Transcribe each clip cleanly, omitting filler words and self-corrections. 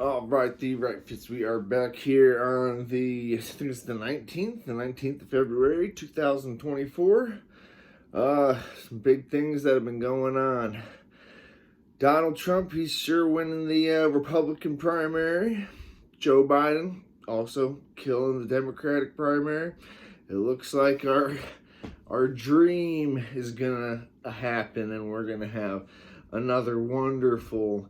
All right, the Right Fits. We are back here on I think it's the 19th of February, 2024. Some big things that have been going on. Donald Trump, he's sure winning the Republican primary. Joe Biden also killing the Democratic primary. It looks like our dream is gonna happen, and we're gonna have another wonderful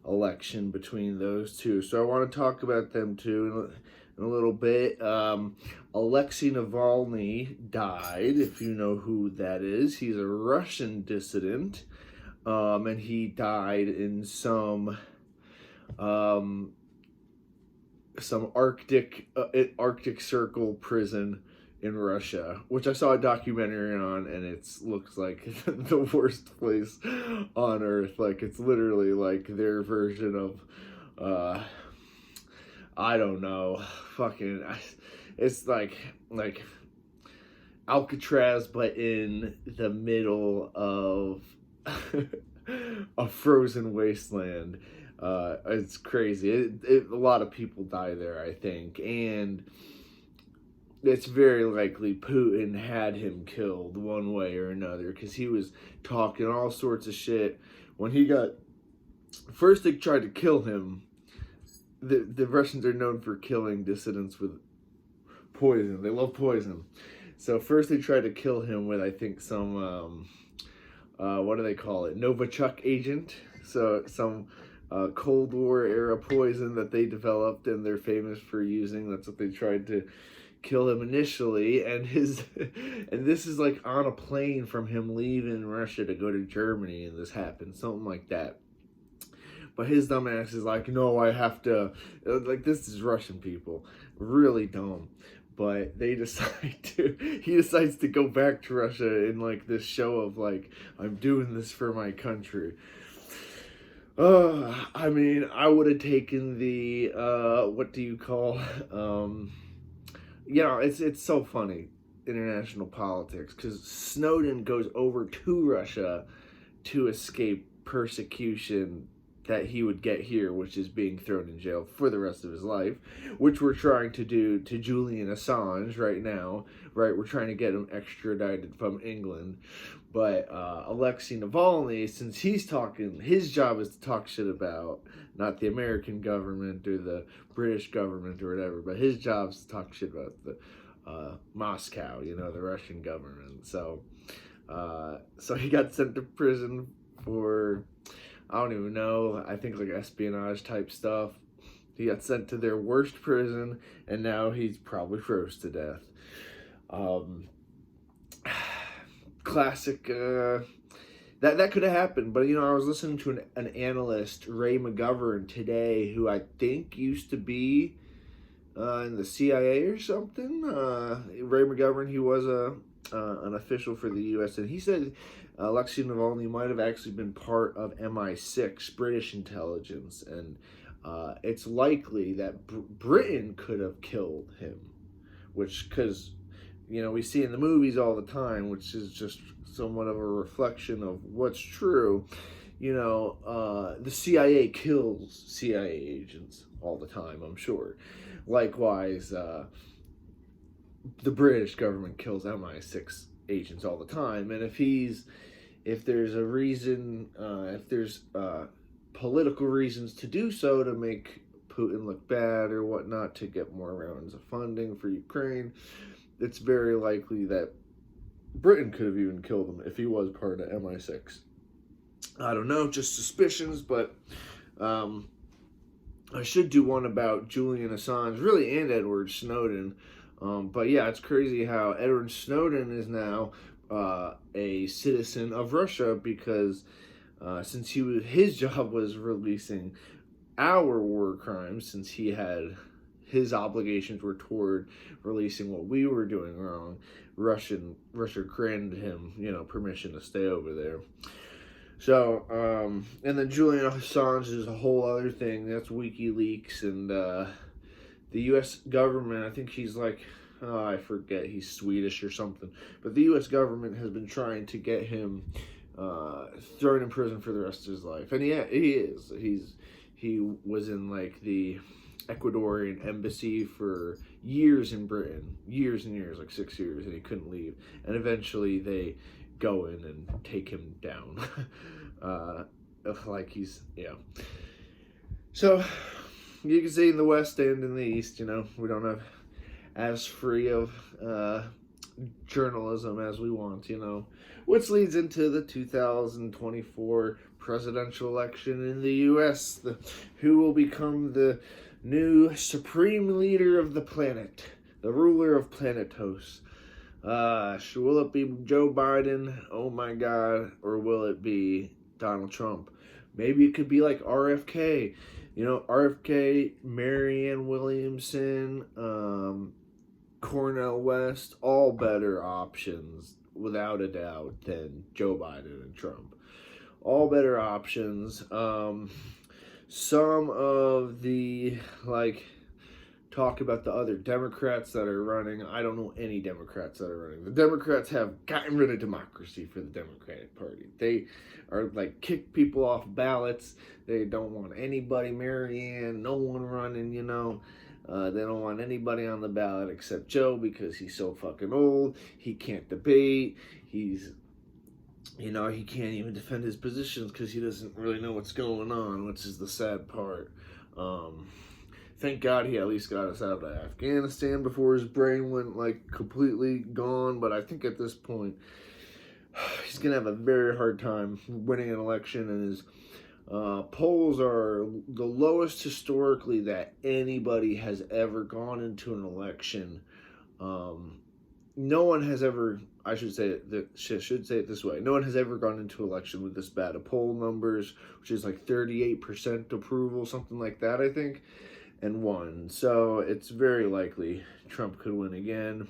election between those two. So I want to talk about them too in a little bit. Alexei Navalny died, if you know who that is. He's a Russian dissident, and he died in some Arctic Circle prison in Russia, which I saw a documentary on, and it looks like the worst place on earth. Like, it's literally like their version of I don't know, it's like Alcatraz, but in the middle of a frozen wasteland. It's crazy. A lot of people die there, I think, and it's very likely Putin had him killed one way or another, because he was talking all sorts of shit when he got. First, they tried to kill him. The Russians are known for killing dissidents with poison. They love poison. So first they tried to kill him with, I think, some what do they call it? Novichok agent. So some Cold War era poison that they developed and they're famous for using. That's what they tried to kill him initially, and this is like on a plane from him leaving Russia to go to Germany, and this happened, something like that. But his dumb ass is like, no, I have to, like, this is Russian people, really dumb. But he decides to go back to Russia in like this show of like, I'm doing this for my country. I mean, I would have taken the what do you call it's so funny, international politics, because Snowden goes over to Russia to escape persecution that he would get here, which is being thrown in jail for the rest of his life, which we're trying to do to Julian Assange right now, right? We're trying to get him extradited from England. But Alexei Navalny, since he's talking, his job is to talk shit about not the American government or the British government or whatever, but his job is to talk shit about the Moscow, the Russian government. So he got sent to prison for, I don't even know, I think like espionage type stuff. He got sent to their worst prison, and now he's probably froze to death. Classic, that could have happened, but I was listening to an analyst, Ray McGovern, today, who I think used to be in the CIA or something. Ray McGovern, he was an official for the U.S., and he said Alexei Navalny might have actually been part of MI6, British intelligence, and it's likely that Britain could have killed him, because we see in the movies all the time, which is just somewhat of a reflection of what's true. The CIA kills CIA agents all the time, I'm sure. Likewise, the British government kills MI6 agents all the time. And if there's a reason, if there's political reasons to do so, to make Putin look bad or whatnot, to get more rounds of funding for Ukraine, it's very likely that Britain could have even killed him if he was part of MI6. I don't know, just suspicions, but I should do one about Julian Assange, really, and Edward Snowden. But yeah, it's crazy how Edward Snowden is now a citizen of Russia, because since his job was releasing our war crimes, since his obligations were toward releasing what we were doing wrong, Russia granted him, permission to stay over there. So, and then Julian Assange is a whole other thing. That's WikiLeaks, and the U.S. government, I think he's like, I forget, he's Swedish or something, but the U.S. government has been trying to get him thrown in prison for the rest of his life, and he is. He was in like the Ecuadorian embassy for years in Britain, years and years, like 6 years, and he couldn't leave. And eventually they go in and take him down. Like he's, yeah. So you can see in the West and in the East, we don't have as free of journalism as we want, which leads into the 2024 presidential election in the U.S., who will become the new supreme leader of the planet, the ruler of Planetos. Will it be Joe Biden? Oh my God. Or will it be Donald Trump? Maybe it could be like RFK. RFK, Marianne Williamson, Cornel West, all better options, without a doubt, than Joe Biden and Trump. All better options. Some of the, talk about the other Democrats that are running. I don't know any Democrats that are running. The Democrats have gotten rid of democracy for the Democratic Party. They are kick people off ballots. They don't want anybody, Marianne, no one running, They don't want anybody on the ballot except Joe because he's so fucking old. He can't debate. He can't even defend his positions because he doesn't really know what's going on, which is the sad part. Thank God he at least got us out of Afghanistan before his brain went completely gone. But I think at this point, he's going to have a very hard time winning an election, and his polls are the lowest historically that anybody has ever gone into an election. No one has ever, I should say it this way, no one has ever gone into an election with this bad of poll numbers, which is 38% approval, something like that, I think, and won. So it's very likely Trump could win again.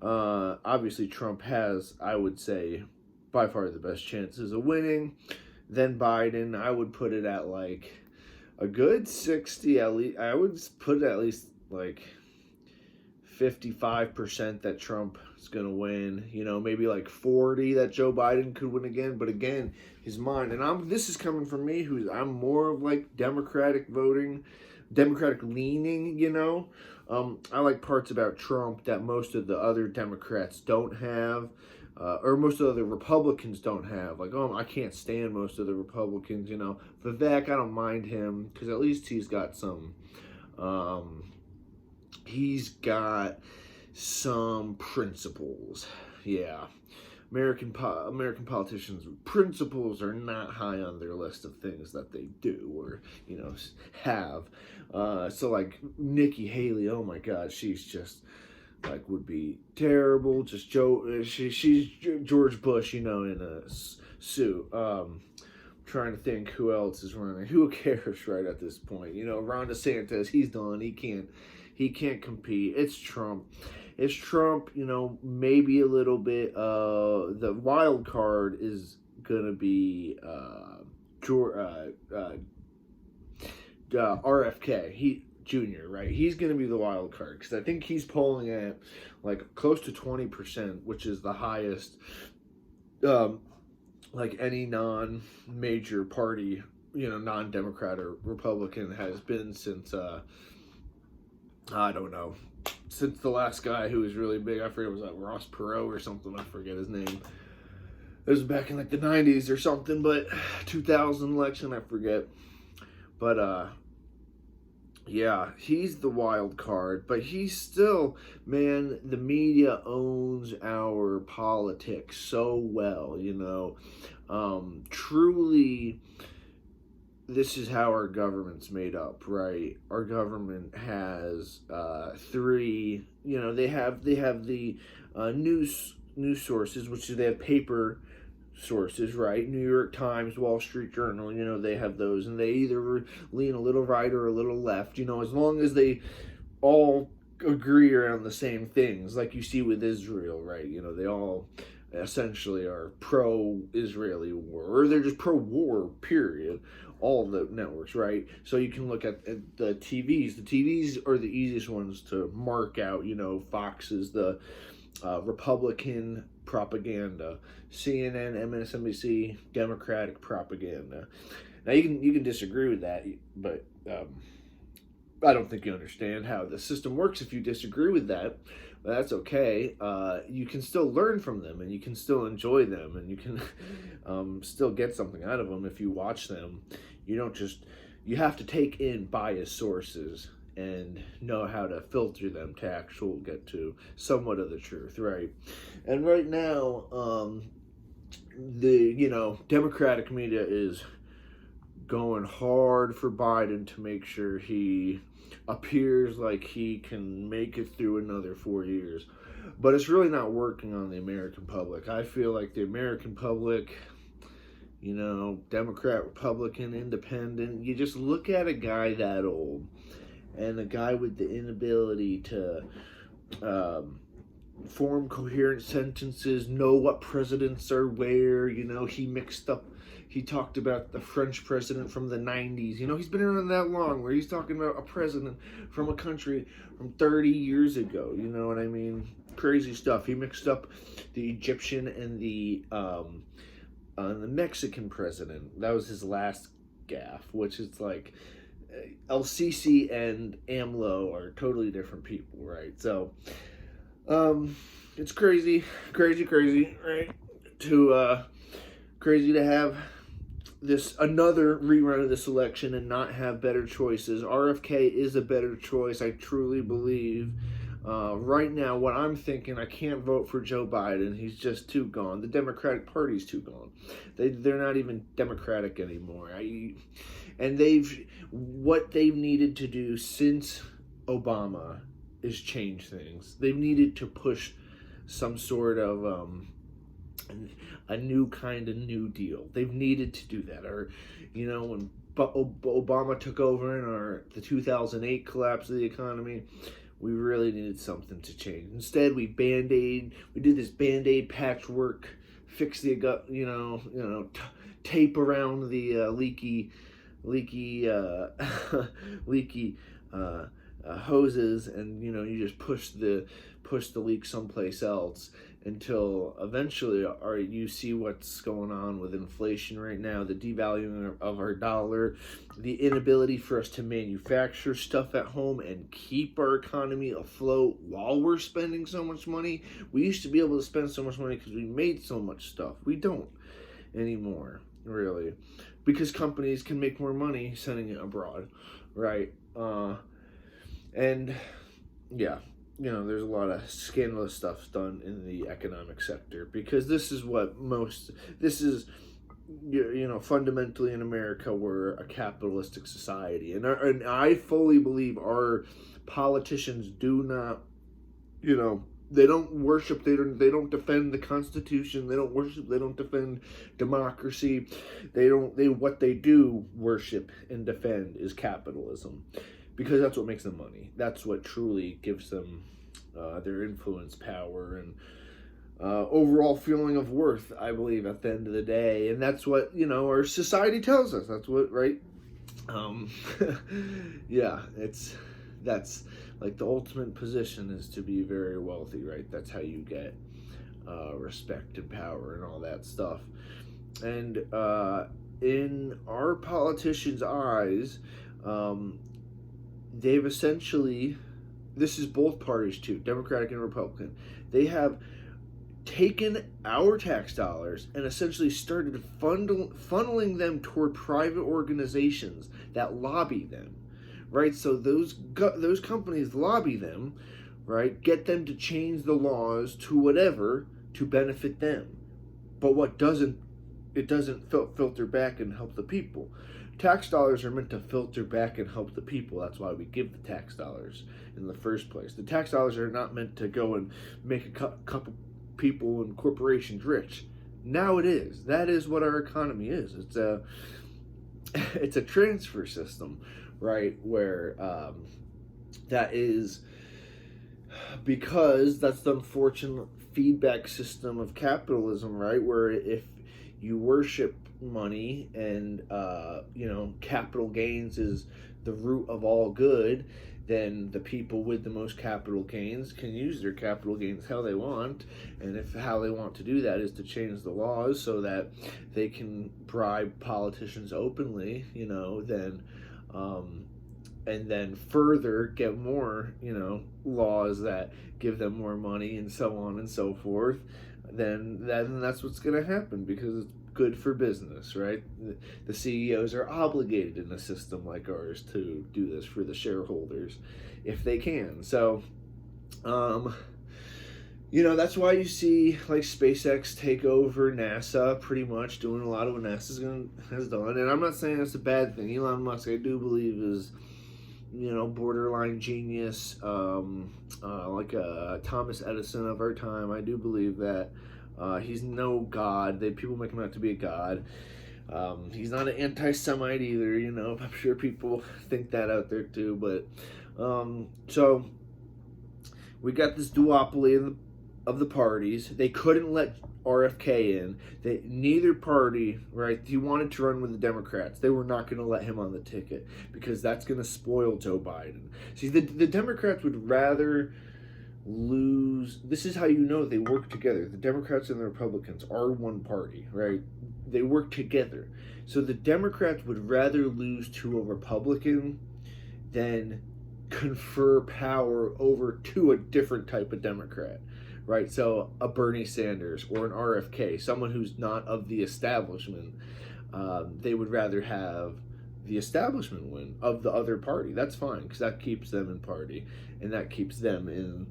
Obviously, Trump has, I would say, by far the best chances of winning. Then Biden, I would put it at a good 60, at least. I would put it at least 55% that Trump is going to win, maybe 40 that Joe Biden could win again. But again, his mind, and this is coming from me, I'm more of Democratic voting, Democratic leaning, I like parts about Trump that most of the other Democrats don't have, or most of the other Republicans don't have. I can't stand most of the Republicans, Vivek, I don't mind him because at least he's got some, principles. Yeah. American politicians' principles are not high on their list of things that they do or, have. So Nikki Haley, oh my God, she's just would be terrible. Just she's George Bush, in a suit. Trying to think who else is running. Who cares right at this point? Ron DeSantis, he's done. He can't compete. It's Trump. Maybe a little bit. The wild card is gonna be RFK. He Jr. Right? He's gonna be the wild card because I think he's polling at close to 20%, which is the highest. Any non-major party, non-Democrat or Republican has been since I don't know. Since the last guy who was really big, I forget, was that Ross Perot or something? I forget his name. It was back in the 90s or something, but 2000 election, I forget. But yeah, he's the wild card, but he's still, man, the media owns our politics so well, truly. This is how our government's made up, right? Our government has three. They have the news sources, which they have paper sources, right? New York Times, Wall Street Journal. They have those, and they either lean a little right or a little left. As long as they all agree around the same things, like you see with Israel, right? They all essentially are pro-Israeli war, or they're just pro-war, period. All the networks, right? So you can look at the TVs. The TVs are the easiest ones to mark out. Fox is the Republican propaganda. CNN, MSNBC, Democratic propaganda. Now you can disagree with that, but I don't think you understand how the system works if you disagree with that. But that's okay. You can still learn from them, and you can still enjoy them, and you can still get something out of them if you watch them. You don't just, you have to take in biased sources and know how to filter them to actually get to somewhat of the truth, right? And right now, the Democratic media is going hard for Biden to make sure he appears like he can make it through another 4 years. But it's really not working on the American public. I feel like the American public, Democrat, Republican, Independent, you just look at a guy that old and a guy with the inability to form coherent sentences, know what presidents are where, he talked about the French president from the 90s. He's been around that long where he's talking about a president from a country from 30 years ago. You know what I mean? Crazy stuff. He mixed up the Egyptian and the Mexican president. That was his last gaffe, which is like El Sisi and AMLO are totally different people, right? So, it's crazy, right? Crazy to have another rerun of this election and not have better choices. RFK is a better choice, I truly believe. Right now, what I'm thinking, I can't vote for Joe Biden. He's just too gone. The Democratic Party's too gone. They're not even Democratic anymore. What they've needed to do since Obama is change things. They've needed to push some sort of a new kind of New Deal. They've needed to do that. Or, when Obama took over in the 2008 collapse of the economy, we really needed something to change. Instead, we did this Band-Aid patchwork, fix the tape around the leaky hoses, and you just push the leak someplace else until eventually you see what's going on with inflation right now, the devaluing of our dollar, the inability for us to manufacture stuff at home and keep our economy afloat while we're spending so much money. We used to be able to spend so much money because we made so much stuff. We don't anymore, really, because companies can make more money sending it abroad, right? And yeah, there's a lot of scandalous stuff done in the economic sector, because this is fundamentally in America, we're a capitalistic society, and I fully believe our politicians do not, they don't worship, they don't defend the Constitution, they don't defend democracy, what they do worship and defend is capitalism. Because that's what makes them money. That's what truly gives them their influence, power, and overall feeling of worth, I believe, at the end of the day. And that's what, our society tells us. That's what, right? Yeah, that's like the ultimate position is to be very wealthy, right? That's how you get respect and power and all that stuff. And in our politicians' eyes, they've essentially, this is both parties too, Democratic and Republican, they have taken our tax dollars and essentially started funneling them toward private organizations that lobby them, right? So those companies lobby them, right? Get them to change the laws to whatever to benefit them. But it doesn't filter back and help the people. Tax dollars are meant to filter back and help the people. That's why we give the tax dollars in the first place. The tax dollars are not meant to go and make a couple people and corporations rich. Now it is. That is what our economy is. It's a transfer system, right? Where that is, because that's the unfortunate feedback system of capitalism, right? Where if you worship money and capital gains is the root of all good, then the people with the most capital gains can use their capital gains how they want. And if how they want to do that is to change the laws so that they can bribe politicians openly, then and then further get more, laws that give them more money and so on and so forth, then that's what's going to happen, because it's good for business, right? The CEOs are obligated in a system like ours to do this for the shareholders if they can. So, that's why you see like SpaceX take over NASA, pretty much doing a lot of what NASA has done. And I'm not saying that's a bad thing. Elon Musk, I do believe, is borderline genius, like Thomas Edison of our time. I do believe that he's no god. People make him out to be a god. He's not an anti-Semite either. I'm sure people think that out there too. But so we got this duopoly of the parties. They couldn't let RFK in. Neither party, right? He wanted to run with the Democrats. They were not going to let him on the ticket because that's going to spoil Joe Biden. See, the Democrats would rather lose. This is how they work together. The Democrats and the Republicans are one party, right? They work together. So the Democrats would rather lose to a Republican than confer power over to a different type of Democrat. Right, so a Bernie Sanders or an RFK, someone who's not of the establishment, they would rather have the establishment win of the other party. That's fine, because that keeps them in party, and that keeps them in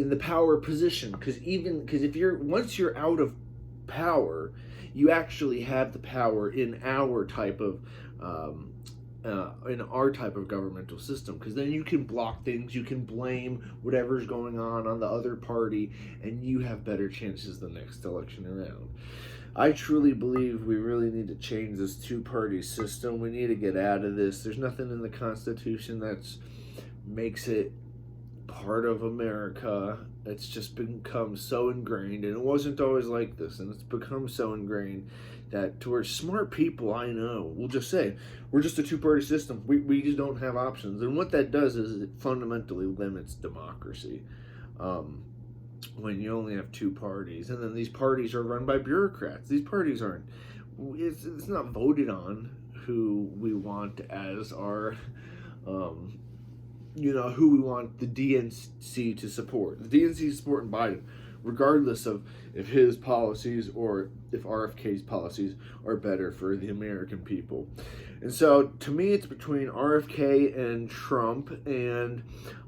the power position. Because once you're out of power, you actually have the power in our type of governmental system, because then you can block things, you can blame whatever's going on the other party, and you have better chances the next election around. I truly believe we really need to change this two-party system. We need to get out of this. There's nothing in the Constitution that makes it part of America. It's just become so ingrained, and it wasn't always like this, and it's become so ingrained that towards smart people I know will just say, we're just a two-party system. We just don't have options. And what that does is it fundamentally limits democracy when you only have two parties. And then these parties are run by bureaucrats. These parties aren't, it's not voted on who we want as our, who we want the DNC to support. The DNC is supporting Biden, regardless of if his policies or if RFK's policies are better for the American people. And so, to me, it's between RFK and Trump, and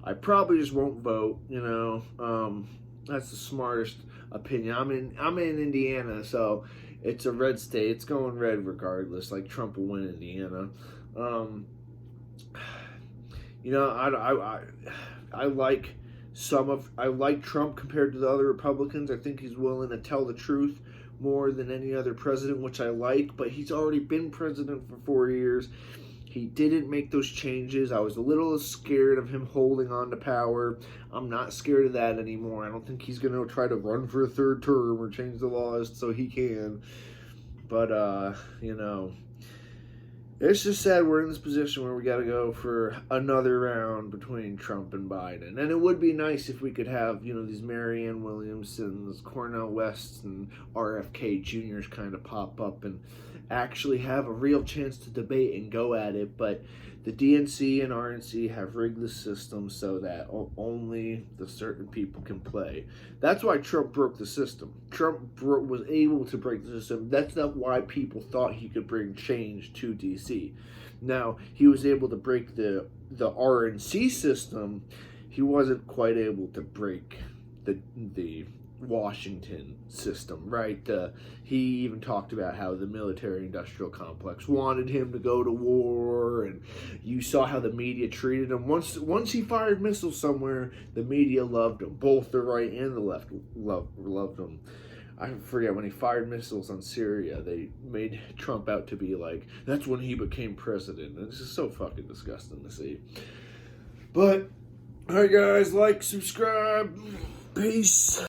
I probably just won't vote, that's the smartest opinion. I'm in Indiana, so it's a red state. It's going red regardless. Like, Trump will win Indiana. I like Trump compared to the other Republicans. I think he's willing to tell the truth more than any other president, which I like, but he's already been president for 4 years. He didn't make those changes. I was a little scared of him holding on to power. I'm not scared of that anymore. I don't think he's going to try to run for a third term or change the laws so he can. But, it's just sad we're in this position where we got to go for another round between Trump and Biden. And it would be nice if we could have, these Marianne Williamsons, Cornel Wests, and RFK Juniors kind of pop up and actually have a real chance to debate and go at it. But the DNC and RNC have rigged the system so that only the certain people can play. That's why Trump broke the system. Trump was able to break the system. That's not why people thought he could bring change to DC. Now, he was able to break the RNC system. He wasn't quite able to break the Washington system, right? He even talked about how the military-industrial complex wanted him to go to war, and you saw how the media treated him. Once he fired missiles somewhere, the media loved him. Both the right and the left loved him. I forget, when he fired missiles on Syria, they made Trump out to be like, that's when he became president. And it's just so fucking disgusting to see. But, alright guys, like, subscribe, peace.